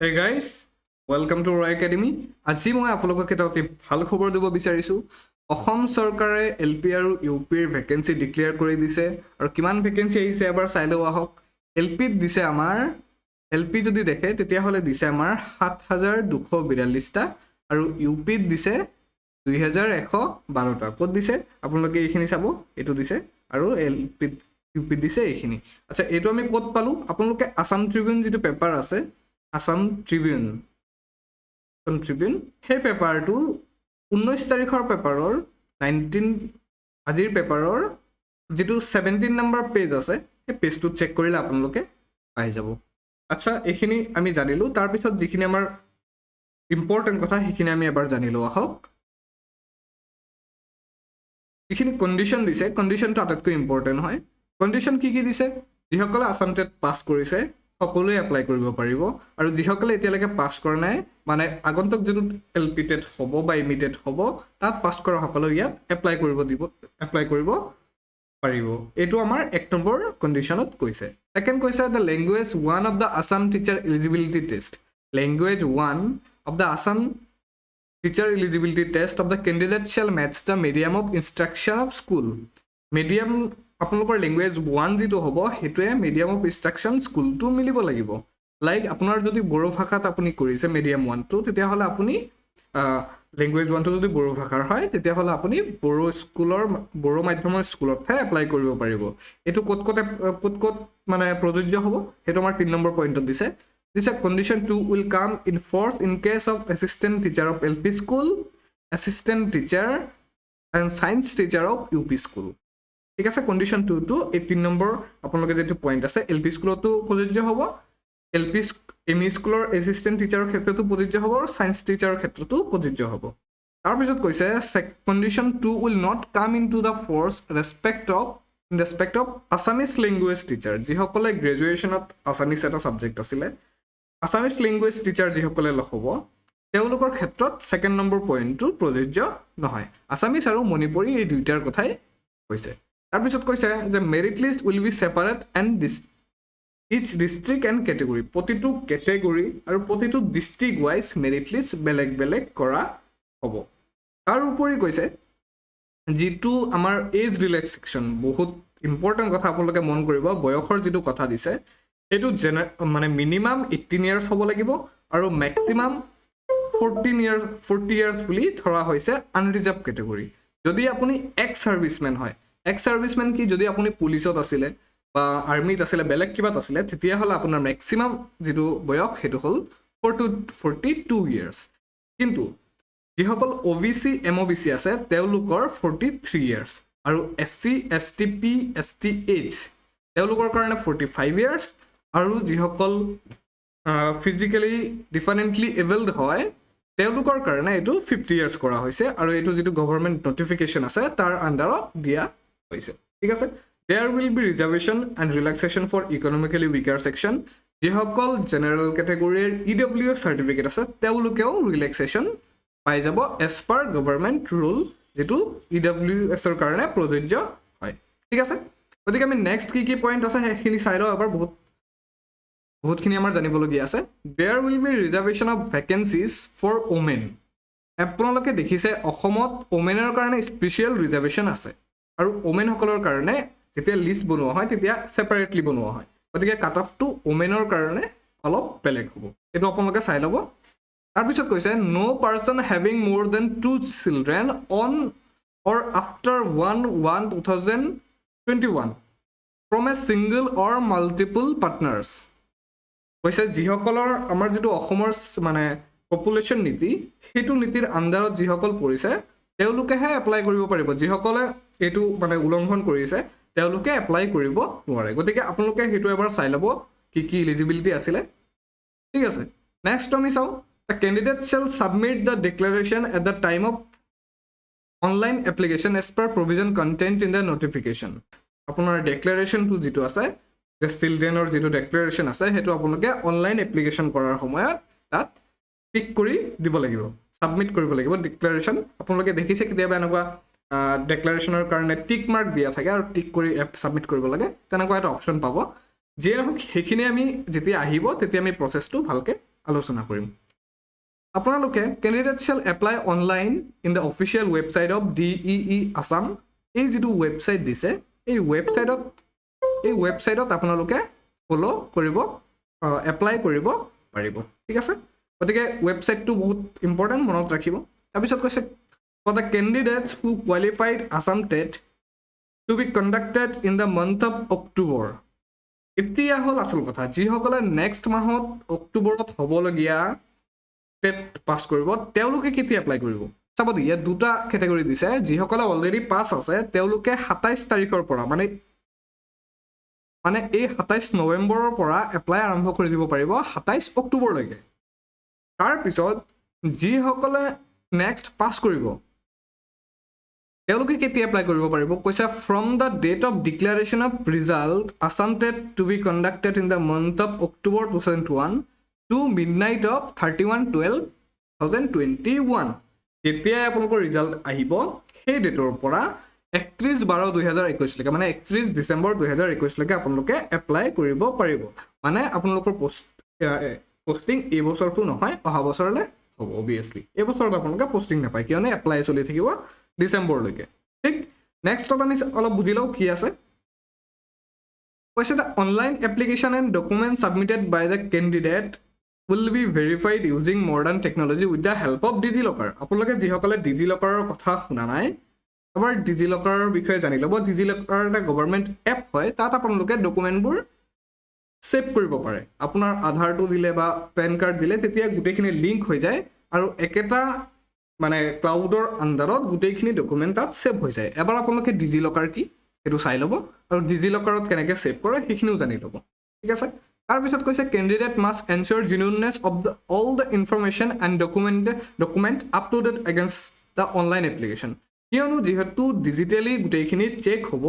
Hey guys, welcome to Roy Academy. আজি মই আপোনালোকক এটা অতি ভাল খবৰ দিব বিচাৰিছোঁ। অসম চৰকাৰে LP আৰু UPৰ ভেকেন্সি ডিক্লেয়াৰ কৰি দিছে আৰু কিমান ভেকেন্সি আহিছে এবাৰ চাই লওঁ আহক। LPত দিছে আমাৰ LP যদি দেখে তেতিয়াহ'লে দিছে আমাৰ ৭,২৪২টা আৰু UPত দিছে ২,১১২টা। ক'ত দিছে আপোনালোকে এইখিনি চাব, এইটো দিছে আৰু UPত দিছে এইখিনি। আচ্ছা, এইটো আমি ক'ত পালোঁ? আপোনালোকে আছাম ট্ৰিবিউন যিটো পেপাৰ আছে, আছাম ট্ৰিবিউন সেই পেপাৰটোৰ 19 তাৰিখৰ পেপাৰৰ আজিৰ পেপাৰৰ যিটো 17 নম্বৰ পেজ আছে সেই পেজটো চেক কৰিলে আপোনালোকে পাই যাব। আচ্ছা, এইখিনি আমি জানিলোঁ। তাৰপিছত যিখিনি আমাৰ ইম্পৰ্টেণ্ট কথা সেইখিনি আমি এবাৰ জানিলোঁ আহক। যিখিনি কণ্ডিশ্যন দিছে, কণ্ডিশ্যনটো আটাইতকৈ ইম্পৰ্টেণ্ট হয়। কণ্ডিশ্যন কি কি দিছে? যিসকলে আছাম টেট পাছ কৰিছে সকলোৱে এপ্লাই কৰিব পাৰিব, আৰু যিসকলে এতিয়ালৈকে পাছ কৰা নাই, মানে আগন্তুক যিটো LP টেট হ'ব বা ME টেট হ'ব তাত পাছ কৰা সকলো ইয়াত এপ্লাই কৰিব পাৰিব। এইটো আমাৰ 1 নম্বৰ কণ্ডিশ্যনত কৈছে। ছেকেণ্ড কৈছে the language 1 of the Assam teacher eligibility test. Language 1 of the Assam teacher eligibility test of the candidate shall matches the medium of instruction of school. Medium আপোনালোকৰ লেংগুৱেজ 1 যিটো হ'ব সেইটোৱে মিডিয়াম অফ ইনষ্ট্ৰাকশ্যন স্কুলটো মিলিব লাগিব। Like আপোনাৰ যদি বড়ো ভাষাত আপুনি কৰিছে মিডিয়াম 1টো, তেতিয়াহ'লে আপুনি লেংগুৱেজ 1টো যদি বড়ো ভাষাৰ হয় তেতিয়াহ'লে আপুনি বড়ো মাধ্যমৰ স্কুলতহে এপ্লাই কৰিব পাৰিব। এইটো ক'ত ক'ত মানে প্ৰযোজ্য হ'ব সেইটো আমাৰ 3 নম্বৰ পইণ্টত দিছে। Condition 2 will come in force in case of assistant teacher of LP school, assistant teacher and science teacher of UP school. ঠিক আছে, কণ্ডিশ্যন 2টো এই 3 নম্বৰ আপোনালোকে যিটো পইণ্ট আছে LP স্কুলতো প্ৰযোজ্য হ'ব, ME স্কুলৰ এছিষ্টেণ্ট টিচাৰৰ ক্ষেত্ৰতো প্ৰযোজ্য হ'ব আৰু ছায়েন্স টিচাৰৰ ক্ষেত্ৰতো প্ৰযোজ্য হ'ব। তাৰপিছত কৈছে condition 2 will not come in to the force respect of Assamese language teacher. যিসকলে গ্ৰেজুৱেশ্যনত আছামিজ এটা ছাবজেক্ট আছিলে, আছামিজ লেংগুৱেজ টিচাৰ যিসকলে হ'ব তেওঁলোকৰ ক্ষেত্ৰত 2nd নম্বৰ পইণ্টটো প্ৰযোজ্য নহয়। আছামিজ আৰু মণিপুৰী এই দুইটাৰ কথাই কৈছে। তাৰপিছত কৈছে যে merit list will be separate and each district and category. প্ৰতিটো কেটেগৰী আৰু প্ৰতিটো ডিষ্ট্ৰিক্ট ৱাইজ মেৰিট লিষ্ট বেলেগ বেলেগ কৰা হ'ব। তাৰ উপৰি কৈছে যিটো আমাৰ এজ ৰিলেক্সেশ্যন, বহুত ইম্পৰ্টেণ্ট কথা আপোনালোকে মন কৰিব, বয়সৰ যিটো কথা দিছে সেইটো মানে মিনিমাম 18 ইয়াৰ্ছ হ'ব লাগিব আৰু মেক্সিমাম 40 ইয়াৰ্ছ বুলি ধৰা হৈছে আনৰিজাৰ্ভ কেটেগৰী। যদি আপুনি এক্স ছাৰ্ভিচমেন হয়, এক্স ছাৰ্ভিচমেন কি, যদি আপুনি পুলিচত আছিলে বা আৰ্মিত আছিলে, বেলেগ কিবাত আছিলে, তেতিয়াহ'লে আপোনাৰ মেক্সিমাম যিটো বয়স সেইটো হ'ল 42 ইয়াৰ্ছ। কিন্তু যিসকল OBC MOBC আছে তেওঁলোকৰ 43 ইয়াৰ্ছ আৰু SC ST PST H তেওঁলোকৰ কাৰণে 45 ইয়াৰ্ছ আৰু যিসকল ফিজিকেলি ডিফাৰেণ্টলি এবল্ড হয় তেওঁলোকৰ কাৰণে এইটো 50 ইয়াৰ্ছ কৰা হৈছে আৰু এইটো যিটো গভৰ্ণমেণ্ট নটিফিকেশ্যন আছে তাৰ আণ্ডাৰত দিয়া হৈছে। ঠিক আছে, there will be reservation and relaxation for economically weaker section. যিসকল জেনেৰেল কেটেগৰীৰ EWS চাৰ্টিফিকেট আছে তেওঁলোকেও ৰিলেক্সেশ্যন পাই যাব এজ পাৰ গভৰ্ণমেণ্ট ৰুল, যিটো EWSৰ কাৰণে প্ৰযোজ্য হয়। ঠিক আছে, গতিকে আমি নেক্সট কি পইণ্ট আছে সেইখিনি চাই লওঁ এবাৰ। বহুতখিনি আমাৰ জানিবলগীয়া আছে। There will be reservation of vacancies for women. আপোনালোকে দেখিছে অসমত ওমেনৰ কাৰণে স্পেচিয়েল ৰিজাৰ্ভেশ্যন আছে আৰু ওমেনসকলৰ কাৰণে যেতিয়া লিষ্ট বনোৱা হয় তেতিয়া ছেপাৰেটলি বনোৱা হয়, গতিকে কাট অফটো ওমেনৰ কাৰণে অলপ বেলেগ হ'ব। এইটো আপোনালোকে চাই ল'ব। তাৰপিছত কৈছে no' person having more than 2 children on or after 1/1/2021 from a single or multiple partners. কৈছে যিসকলৰ আমাৰ যিটো অসমৰ মানে পপুলেশ্যন নীতি, সেইটো নীতিৰ আণ্ডাৰত যিসকল পৰিছে তেওঁলোকেহে এপ্লাই কৰিব পাৰিব। যিসকলে এইটো মানে উলংঘন কৰিছে তেওঁলোকে এপ্লাই কৰিব নোৱাৰে। গতিকে আপোনালোকে সেইটো এবাৰ চাই ল'ব কি ইলিজিবিলিটি আছিলে। ঠিক আছে, নেক্সট আমি চাওঁ the candidate shall submit the declaration at the time of online application as per provision content in the notification. আপোনাৰ ডিক্লেৰেশ্যনটো যিটো আছে, যে চিলড্ৰেনৰ যিটো ডিক্লেৰেশ্যন আছে সেইটো আপোনালোকে অনলাইন এপ্লিকেশ্যন কৰাৰ সময়ত তাত টিক কৰি দিব লাগিব, ছাবমিট কৰিব লাগিব ডিক্লেৰেশ্যন। আপোনালোকে দেখিছে কেতিয়াবা এনেকুৱা ডিক্লেৰেশ্যনৰ কাৰণে টিক মাৰ্ক দিয়া থাকে আৰু টিক কৰি ছাবমিট কৰিব লাগে, তেনেকুৱা এটা অপশ্যন পাব। যিয়ে নহওক সেইখিনি আমি যেতিয়া আহিব তেতিয়া আমি প্ৰচেছটো ভালকৈ আলোচনা কৰিম আপোনালোকে candidate shell apply online in the official website of DEE Assam এই যিটো ৱেবছাইট দিছে এই ৱেবছাইটত আপোনালোকে ফ'ল' কৰিব এপ্লাই কৰিব পাৰিব ঠিক আছে গতিকে ৱেবছাইটটো বহুত ইম্পৰ্টেণ্ট মনত ৰাখিব তাৰপিছত কৈছে for the candidates who qualified Assam TET to be conducted in the month of October এতিয়া হ'ল আচল কথা যিসকলে নেক্সট মাহত অক্টোবৰত হ'বলগীয়া টেট পাছ কৰিব তেওঁলোকে কেতিয়া এপ্লাই কৰিব চাব দি ইয়াত দুটা কেটেগৰী দিছে যিসকলে অলৰেডি পাছ আছে তেওঁলোকে 27 তাৰিখৰ পৰা মানে এই 27 নৱেম্বৰৰ পৰা এপ্লাই আৰম্ভ কৰি দিব পাৰিব 27 অক্টোবৰলৈকে তাৰপিছত যিসকলে নেক্সট পাছ কৰিব তেওঁলোকে কেতিয়া এপ্লাই কৰিব পাৰিব কৈছে from the date of declaration of result Assam TET to be conducted in the month of October 2021 to midnight of 31/12/2021 যেতিয়াই আপোনালোকৰ ৰিজাল্ট আহিব সেই ডেটৰ পৰা 31/12/2021 লৈকে মানে 31 ডিচেম্বৰ 2021 লৈকে আপোনালোকে এপ্লাই কৰিব পাৰিব মানে আপোনালোকৰ পোষ্টিং এই বছৰটো নহয় অহা বছৰলৈ হ'ব অবভিয়াছলি এই বছৰত আপোনালোকে পোষ্টিং নাপায় কিয়নো এপ্লাই চলি থাকিব ডিচেম্বৰলৈকে ঠিক নেক্সটত আমি অলপ বুজি লওঁ কি আছে কৈছে the online application and document submitted by the candidate will be verified using modern technology with the help of DigiLocker আপোনালোকে যিসকলে ডিজিলকাৰৰ কথা শুনা নাই এবাৰ ডিজিলকাৰৰ বিষয়ে জানি ল'ব ডিজিলকাৰ এটা গভৰ্ণমেণ্ট এপ হয় তাত আপোনালোকে ডকুমেণ্টবোৰ সেভ কৰিব পাৰে আপোনাৰ আধাৰটো দিলে বা পেন কাৰ্ড দিলে তেতিয়া গোটেইখিনি লিংক হৈ যায় আৰু একেটা মানে ক্লাউডৰ আণ্ডাৰত গোটেইখিনি ডকুমেণ্ট তাত সেভ হৈ যায় এবাৰ আপোনালোকে ডিজিলকাৰ কি সেইটো চাই ল'ব আৰু ডিজিলকাৰত কেনেকৈ সেভ কৰে সেইখিনিও জানি ল'ব ঠিক আছে তাৰপিছত কৈছে candidate must ensure genuineness of the all the information and document uploaded against the online application কিয়নো যিহেতু ডিজিটেলি গোটেইখিনি চেক হ'ব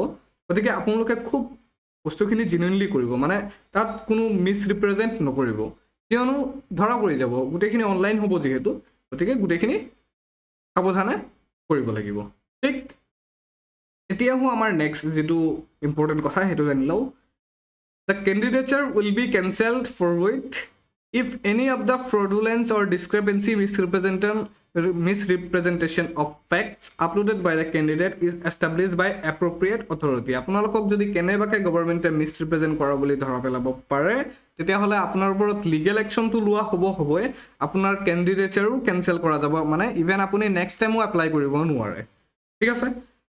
গতিকে আপোনালোকে খুব বস্তুখিনি জেনুইনলি কৰিব মানে তাত কোনো মিছৰিপ্ৰেজেণ্ট নকৰিব কিয়নো ধৰা পৰি যাব গোটেইখিনি অনলাইন হ'ব যিহেতু গতিকে গোটেইখিনি সাৱধানে কৰিব লাগিব ঠিক এতিয়া হওঁ আমাৰ নেক্সট যিটো ইম্পৰ্টেণ্ট কথা সেইটো জানি লওঁ The candidature will be cancelled forthwith if any of the fraudulence or discrepancy misrepresentation of facts uploaded by the candidate is established by appropriate authority. আপোনালোকক যদি কেনেবাকৈ গভৰ্ণমেণ্টে মিছৰিপ্ৰেজেণ্ট কৰা বুলি ধৰা পেলাব পাৰে তেতিয়াহ'লে আপোনাৰ ওপৰত লিগেল একশ্যনটো লোৱা হ'বই আপোনাৰ কেণ্ডিডেচাৰো কেনচেল কৰা যাব মানে ইভেন আপুনি নেক্সট টাইমো এপ্লাই কৰিব নোৱাৰে ঠিক আছে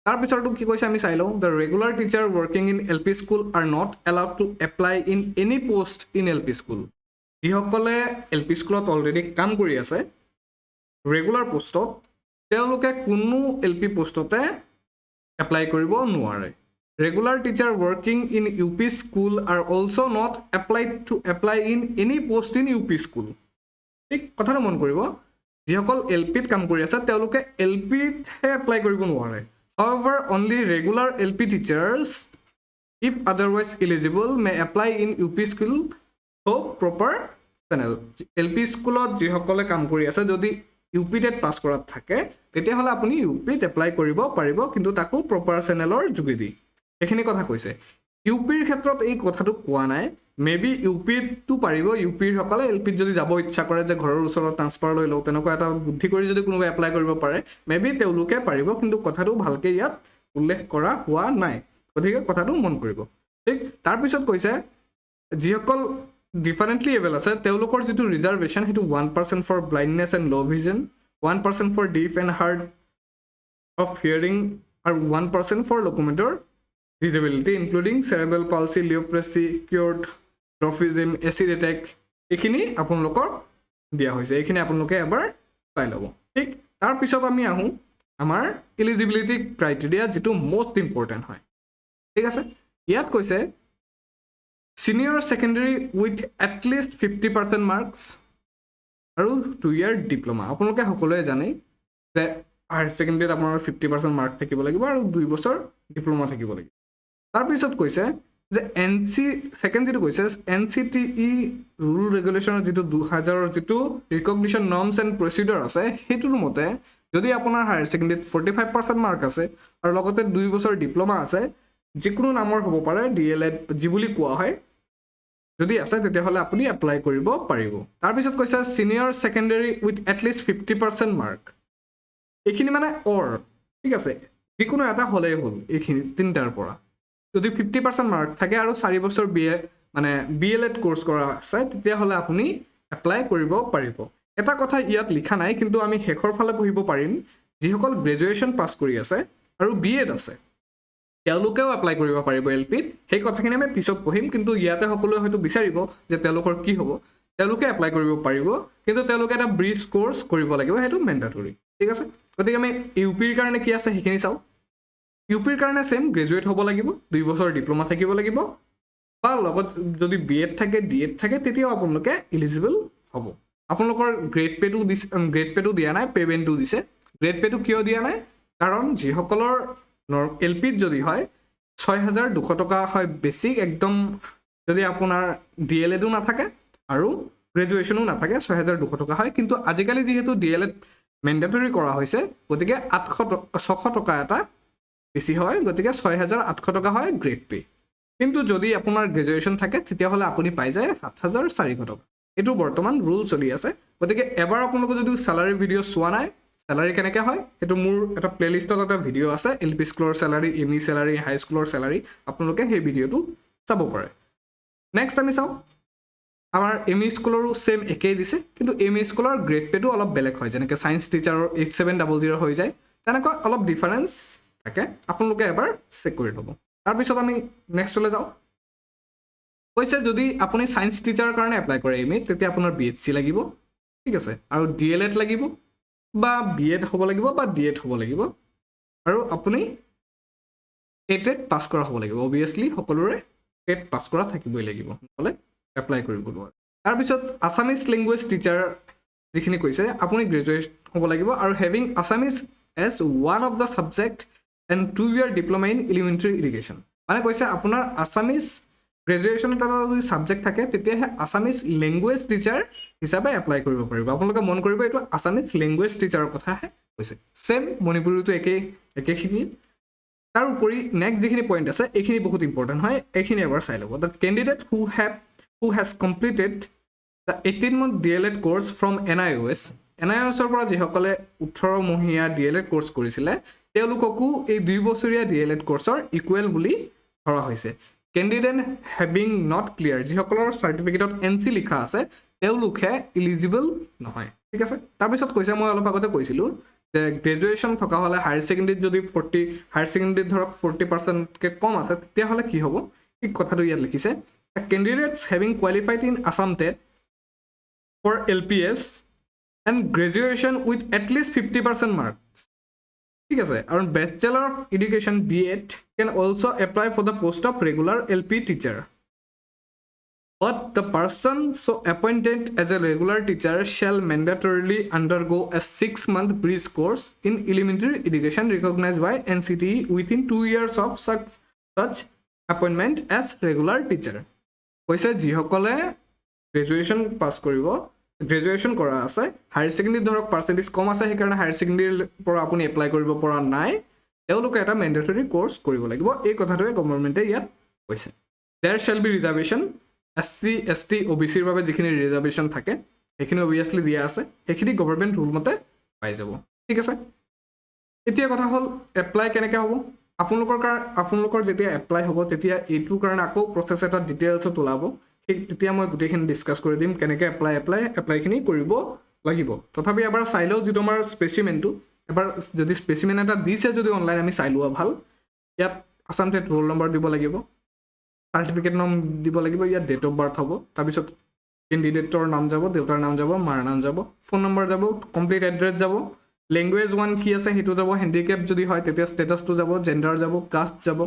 তাৰপিছতো কি কৈছে আমি চাই লওঁ the regular teacher working in LP school are not allowed two apply in any post in LP school যিসকলে LP স্কুলত অলৰেডি কাম কৰি আছে ৰেগুলাৰ পোষ্টত তেওঁলোকে কোনো LP পোষ্টতে এপ্লাই কৰিব নোৱাৰে regular teacher working in UP school R also' not apply in any post in UP school ঠিক কথাটো মন কৰিব যিসকল LPত কাম কৰি আছে তেওঁলোকে LPতহে এপ্লাই কৰিব নোৱাৰে However, only regular LP teachers, if otherwise eligible, may apply in UP school through proper channel. LP স্কুলত যিসকলে কাম কৰি আছে যদি UP টেট পাছ কৰাত থাকে তেতিয়াহ'লে আপুনি UPত এপ্লাই কৰিব পাৰিব কিন্তু তাকো প্ৰপাৰ চেনেলৰ যোগেদি এইখিনি কথা কৈছে UPৰ ক্ষেত্ৰত এই কথাটো কোৱা নাই মেবি UPটো পাৰিব UPৰ সকলে LPত যদি যাব ইচ্ছা কৰে যে ঘৰৰ ওচৰত ট্ৰান্সফাৰ লৈ লওঁ তেনেকুৱা এটা বুদ্ধি কৰি যদি কোনোবাই এপ্লাই কৰিব পাৰে মেবি তেওঁলোকে পাৰিব কিন্তু কথাটো ভালকৈ ইয়াত উল্লেখ কৰা হোৱা নাই গতিকে কথাটো মন কৰিব ঠিক তাৰপিছত কৈছে যিসকল ডিফাৰেণ্টলি এবল আছে তেওঁলোকৰ যিটো ৰিজাৰ্ভেশ্যন সেইটো 1% for blindness and low' vision 1% for deaf and hard of hearing আৰু 1% for locomotor disability including cerebral palsy, leprosy, cured dwarfism, acid attack এইখিনি আপোনালোকৰ দিয়া হৈছে এইখিনি আপোনালোকে এবাৰ চাই ল'ব ঠিক তাৰপিছত আমি আহোঁ আমাৰ এলিজিবিলিটি ক্ৰাইটেৰিয়া যিটো most important হয় ঠিক আছে ইয়াত কৈছে senior secondary with at least 50% marks আৰু 2-year diploma আপোনালোকে সকলোৱে জানে যে হায়াৰ ছেকেণ্ডেৰীত আপোনাৰ 50% মাৰ্ক থাকিব লাগিব আৰু 2 বছৰ ডিপ্ল'মা থাকিব লাগিব তাৰপিছত কৈছে যে সেকেণ্ড যিটো কৈছে NCTE ৰুল ৰেগুলেশ্যনৰ যিটো 2000ৰ যিটো ৰিকগনিশ্যন নৰ্মছ এণ্ড প্ৰচিডিউৰ আছে সেইটোৰ মতে যদি আপোনাৰ হায়াৰ ছেকেণ্ডেৰীত 45% মাৰ্ক আছে আৰু লগতে 2 বছৰ ডিপ্ল'মা আছে যিকোনো নামৰ হ'ব পাৰে DLED যি বুলি কোৱা হয় যদি আছে তেতিয়াহ'লে আপুনি এপ্লাই কৰিব পাৰিব তাৰপিছত কৈছে senior secondary with at least 50% mark এইখিনি মানে ঠিক আছে যিকোনো এটা হ'লেই হ'ল এইখিনি তিনিটাৰ পৰা যদি 50% মাৰ্ক থাকে আৰু 4 বছৰ মানে BLED কোৰ্চ কৰা আছে তেতিয়াহ'লে আপুনি এপ্লাই কৰিব পাৰিব এটা কথা ইয়াত লিখা নাই কিন্তু আমি শেষৰ ফালে পঢ়িব পাৰিম যিসকল গ্ৰেজুৱেশ্যন পাছ কৰি আছে আৰু BEd আছে তেওঁলোকেও এপ্লাই কৰিব পাৰিব LPত সেই কথাখিনি আমি পিছত পঢ়িম কিন্তু ইয়াতে সকলোৱে হয়তো বিচাৰিব যে তেওঁলোকৰ কি হ'ব তেওঁলোকে এপ্লাই কৰিব পাৰিব কিন্তু তেওঁলোকে এটা ব্ৰিজ কোৰ্চ কৰিব লাগিব সেইটো মেণ্ডাটৰী ঠিক আছে গতিকে আমি ইউপিৰ কাৰণে কি আছে সেইখিনি চাওঁ ইউপিৰ কাৰণে সেম গ্ৰেজুৱেট হ'ব লাগিব 2 বছৰ ডিপ্লোমা থাকিব লাগিব বা লগত যদি BEd থাকে DEd থাকে তেতিয়াও আপোনালোকে এলিজিবল হ'ব আপোনালোকৰ গ্ৰেড পেটো দিয়া নাই পেমেণ্টটো দিছে গ্ৰেড পেটো কিয় দিয়া নাই কাৰণ যিসকলৰ LPত যদি হয় 6200 টকা হয় বেছিক একদম যদি আপোনাৰ DLEDও নাথাকে আৰু গ্ৰেজুৱেশ্যনো নাথাকে 6200 টকা হয় কিন্তু আজিকালি যিহেতু DLED মেণ্ডাটৰী কৰা হৈছে গতিকে 600 টকা এটা বেছি হয় গতিকে 6800 টকা হয় গ্ৰেড পে কিন্তু যদি আপোনাৰ গ্ৰেজুৱেশ্যন থাকে তেতিয়াহ'লে আপুনি পাই যায় 7400 টকা এইটো বৰ্তমান ৰুল চলি আছে গতিকে এবাৰ আপোনালোকে যদি চেলাৰী ভিডিঅ' চোৱা নাই চেলাৰী কেনেকৈ হয় সেইটো মোৰ এটা প্লেলিষ্টত এটা ভিডিঅ' আছে LP স্কুলৰ চেলাৰী ME চেলাৰী হাই স্কুলৰ চেলাৰী আপোনালোকে সেই ভিডিঅ'টো চাব পাৰে নেক্সট আমি চাওঁ আমাৰ ME স্কুলৰো সেম একেই দিছে কিন্তু ME স্কুলৰ গ্ৰেড পেটো অলপ বেলেগ হয় যেনেকৈ ছায়েন্স টিচাৰৰ 8700 হৈ যায় তেনেকুৱা অলপ ডিফাৰেঞ্চ থাকে আপোনালোকে এবাৰ চেক কৰি ল'ব তাৰপিছত আমি নেক্সটলৈ যাওঁ কৈছে যদি আপুনি ছায়েন্স টিচাৰৰ কাৰণে এপ্লাই কৰে ME তেতিয়া আপোনাৰ BHC লাগিব ঠিক আছে আৰু DLED লাগিব বা BEd হ'ব লাগিব বা DEd হ'ব লাগিব আৰু আপুনি টেট পাছ কৰা হ'ব লাগিব অবভিয়াছলি সকলোৰে টেট পাছ কৰা থাকিবই লাগিব নহ'লে এপ্লাই কৰিব নোৱাৰে তাৰপিছত আছামিজ লেংগুৱেজ টিচাৰ যিখিনি কৈছে আপুনি গ্ৰেজুৱেট হ'ব লাগিব আৰু having Assamese as one of the subject and 2-year diploma in elementary education মানে কৈছে আপোনাৰ আছামিজ গ্ৰেজুৱেশ্যন এটা যদি ছাবজেক্ট থাকে তেতিয়াহে আছামিজ লেংগুৱেজ টিচাৰ হিচাপে এপ্লাই কৰিব পাৰিব আপোনালোকে মন কৰিব এইটো আছামিজ লেংগুৱেজ টিচাৰৰ কথাহে কৈছে ছেম মণিপুৰীটো একেখিনি তাৰ উপৰি নেক্সট যিখিনি পইণ্ট আছে এইখিনি বহুত ইম্পৰ্টেণ্ট হয় এইখিনি এবাৰ চাই ল'ব the candidate who has completed the 18-month DLED course from NIOSৰ পৰা যিসকলে 18 মহীয়া DLED কোৰ্চ কৰিছিলে তেওঁলোককো এই 2 বছৰীয়া DLED কোৰ্চৰ ইকুৱেল বুলি ধৰা হৈছে কেণ্ডিডেট হেভিং নট ক্লিয়াৰ যিসকলৰ চাৰ্টিফিকেটত NC লিখা আছে তেওঁলোকে এলিজিবল নহয় ঠিক আছে তাৰপিছত কৈছে মই অলপ আগতে কৈছিলোঁ যে গ্ৰেজুৱেশ্যন থকা হ'লে হায়াৰ ছেকেণ্ডেৰীত যদি হায়াৰ ছেকেণ্ডেৰীত ধৰক 40%কৈ কম আছে তেতিয়াহ'লে কি হ'ব এই কথাটো ইয়াত লিখিছে candidates having qualified in Assam TET for LPS and graduation with at least 50% marks ঠিক আছে আৰু Bachelor of Education BEd can also apply for the post of regular LP teacher but the person so appointed as a regular teacher shall mandatorily undergo a 6-month bridge course in elementary education recognized by NCTE within 2 years of such appointment as regular teacher কৈছে যিসকলে graduation pass কৰিব graduation কৰা আছে higher ছেকেণ্ডেৰীত ধৰক percentage কম আছে সেইকাৰণে higher ছেকেণ্ডেৰীৰ পৰা আপুনি এপ্লাই কৰিব পৰা নাই তেওঁলোকে এটা মেণ্ডেটৰী কোৰ্চ কৰিব লাগিব এই কথাটোৱে গভৰ্ণমেণ্টে ইয়াত কৈছে there shall be reservation SC ST OBCৰ বাবে যিখিনি ৰিজাৰ্ভেশ্যন থাকে সেইখিনি অবভিয়াছলি দিয়া আছে সেইখিনি গভৰ্ণমেণ্ট ৰুল মতে পাই যাব ঠিক আছে এতিয়া কথা হ'ল এপ্লাই কেনেকৈ হ'ব আপোনালোকৰ যেতিয়া এপ্লাই হ'ব তেতিয়া এইটোৰ কাৰণে আকৌ প্ৰচেছ এটা ডিটেইলছত ওলাব সেই তেতিয়া মই গোটেইখিনি ডিছকাছ কৰি দিম কেনেকৈ এপ্লাইখিনি কৰিব লাগিব তথাপি এবাৰ চাই লওঁ যিটো আমাৰ স্পেচিমেনটো এবাৰ যদি স্পেচিমেন এটা দিছে যদি অনলাইন আমি চাই লোৱা ভাল ইয়াত আছাম টেট ৰোল নম্বৰ দিব লাগিব চাৰ্টিফিকেট নাম দিব লাগিব ইয়াত ডেট অফ বাৰ্থ হ'ব তাৰপিছত কেণ্ডিডেটৰ নাম যাব দেউতাৰ নাম যাব মাৰ নাম যাব ফোন নম্বৰ যাব কমপ্লিট এড্ৰেছ যাব লেংগুৱেজ 1 কি আছে সেইটো যাব হেণ্ডিকেপ যদি হয় তেতিয়া ষ্টেটাছটো যাব জেণ্ডাৰ যাব কাষ্ট যাব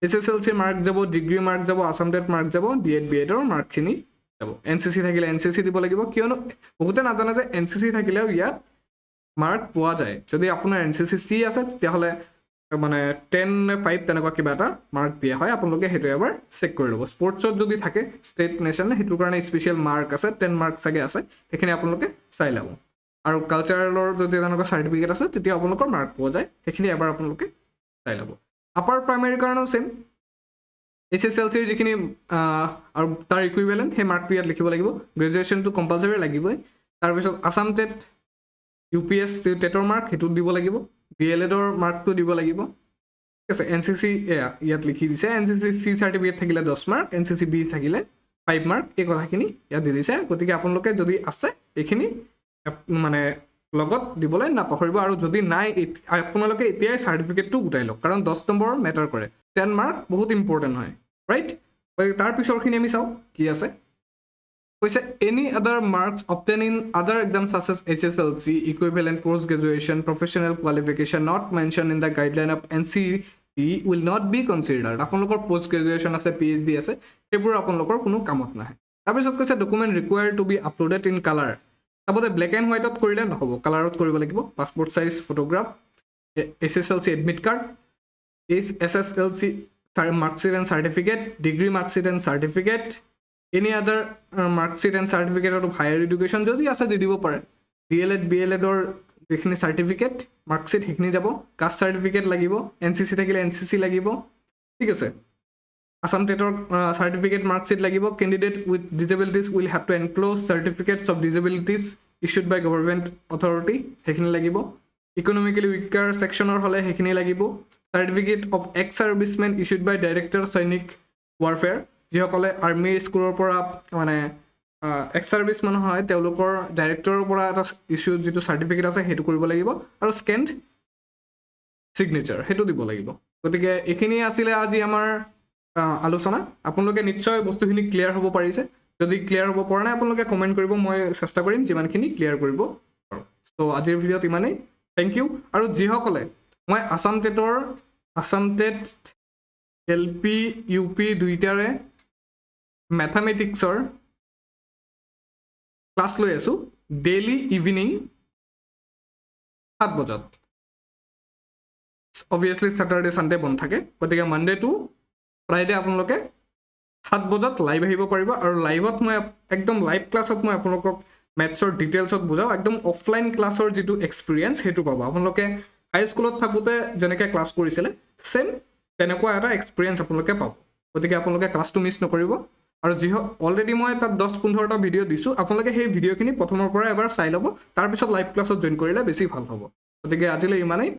SSLC মাৰ্ক যাব ডিগ্ৰী মাৰ্ক যাব আছাম টেট মাৰ্ক যাব DEd BEdৰ মাৰ্কখিনি যাব NCC থাকিলে NCC দিব লাগিব কিয়নো বহুতে নাজানে যে NCC থাকিলেও ইয়াত মাৰ্ক পোৱা যায় যদি আপোনাৰ NCC C আছে তেতিয়াহ'লে মানে 10-5 তেনেকুৱা কিবা এটা মাৰ্ক দিয়া হয় আপোনালোকে সেইটো এবাৰ চেক কৰি ল'ব স্পৰ্টছত যদি থাকে ষ্টেট নেশ্যনেল সেইটোৰ কাৰণে স্পেচিয়েল মাৰ্ক আছে 10 মাৰ্ক চাগে আছে সেইখিনি আপোনালোকে চাই ল'ব আৰু কালচাৰেলৰ যদি তেনেকুৱা চাৰ্টিফিকেট আছে তেতিয়া আপোনালোকৰ মাৰ্ক পোৱা যায় সেইখিনি এবাৰ আপোনালোকে চাই ল'ব আপাৰ প্ৰাইমেৰীৰ কাৰণেও ছেম SSLCৰ যিখিনি আৰু তাৰ ইকুইভেলেণ্ট সেই মাৰ্কটো ইয়াত লিখিব লাগিব গ্ৰেজুৱেশ্যনটো কম্পালচৰি লাগিবই তাৰপিছত আছাম টেট UPS টেটৰ মাৰ্ক সেইটো দিব লাগিব DLEডৰ মাৰ্কটো দিব লাগিব ঠিক আছে NCC ইয়াত লিখি দিছে NCC C চাৰ্টিফিকেট থাকিলে 10 মাৰ্ক NCC B থাকিলে 5 মাৰ্ক এই কথাখিনি ইয়াত দি দিছে গতিকে আপোনালোকে যদি আছে এইখিনি মানে লগত দিবলৈ নাপাহৰিব আৰু যদি নাই আপোনালোকে এতিয়াই চাৰ্টিফিকেটটো উঠাই লওক কাৰণ 10 নম্বৰ মেটাৰ কৰে 10 মাৰ্ক বহুত ইম্পৰ্টেণ্ট হয় ৰাইট তাৰ পিছৰখিনি আমি চাওঁ কি আছে কৈছে any other marks obtained in other exams such as HSLC equivalent post graduation professional qualification not mentioned in the guideline of NCT will not be considered আপোনালোকৰ post graduation আছে PhD আছে সেইবোৰ আপোনালোকৰ কোনো কামত নাহে তাৰপিছত কৈছে document required to be uploaded in color তাপতে ব্লেক এণ্ড হোৱাইটত কৰিলে নহ'ব কালাৰত কৰিব লাগিব passport size photograph SSLC admit card SSLC marksheet and certificate degree marksheet and certificate any other marksheet and certificate of higher education যদি আছে দি দিব পাৰে DLED BLED or যিখিনি certificate marksheet সেইখিনি যাব কাষ্ট certificate লাগিব NCC থাকিলে NCC লাগিব ঠিক আছে Assam TET certificate marksheet লাগিব candidate with disabilities will have to enclose certificates of disabilities issued by government authority সেইখিনি লাগিব economically weaker sectioner হলে সেইখিনি লাগিব certificate of ex servicemen issued by director Sainik warfare যিসকলে আৰ্মি স্কুলৰ পৰা মানে এক্স সাৰ্ভিস মান হয় তেওঁলোকৰ ডাইৰেক্টৰৰ পৰা এটা ইস্যু যেটো সাৰ্টিফিকেট আছে হেতু কৰিব লাগিব আৰু স্ক্যান্ড সিগনেচাৰ হেতু দিব লাগিব গতিকে এখিনি আছিল আজি আমাৰ আলোচনা আপোনালোকে নিশ্চয় বস্তুখিনি ক্লিয়াৰ হ'ব পাৰিছে যদি ক্লিয়াৰ হ'ব পৰা নাই আপোনালোকে কমেন্ট কৰিব মই চেষ্টা কৰিম যিমানখিনি ক্লিয়াৰ কৰিব পাৰো সো আজিৰ ভিডিঅ'ত ইমানেই থ্যাংক ইউ আৰু যিসকলে মই আসাম টেট LP UP দুইটাৰে ম্যাথমেটিক্সৰ ক্লাস লৈ আছো ডেইলি ইভিনিং 7 বজাত obviously Saturday Sunday বন্ধ থাকে গতিকে Monday to Friday আপোনালোকে 7 বজাত লাইভ আহিব পাৰিব আৰু লাইভত মই একদম লাইভ ক্লাছত মই আপোনালোকক ম্যাথছৰ ডিটেইলছত বুজাও একদম অফলাইন ক্লাছৰ যেটো এক্সপেৰিয়েন্স হেতু পাব আপোনালোকে হাই স্কুলত থাকোতে যেনেকৈ ক্লাছ কৰিছিলে সেম তেনেকুৱা এটা এক্সপেৰিয়েন্স আপোনালোকে পাব গতিকে আপোনালোকে ক্লাছটো মিছ নকৰিব আৰু যি অলৰেডি মই তাত 10-15টা ভিডিও দিছো আপোনালোকে সেই ভিডিওখিনি প্ৰথমৰ পৰা এবাৰ চাই ল'ব তাৰ পিছত লাইভ ক্লাছত জয়েন কৰিলে বেছি ভাল হ'ব গতিকে আজিলৈ ইমানেই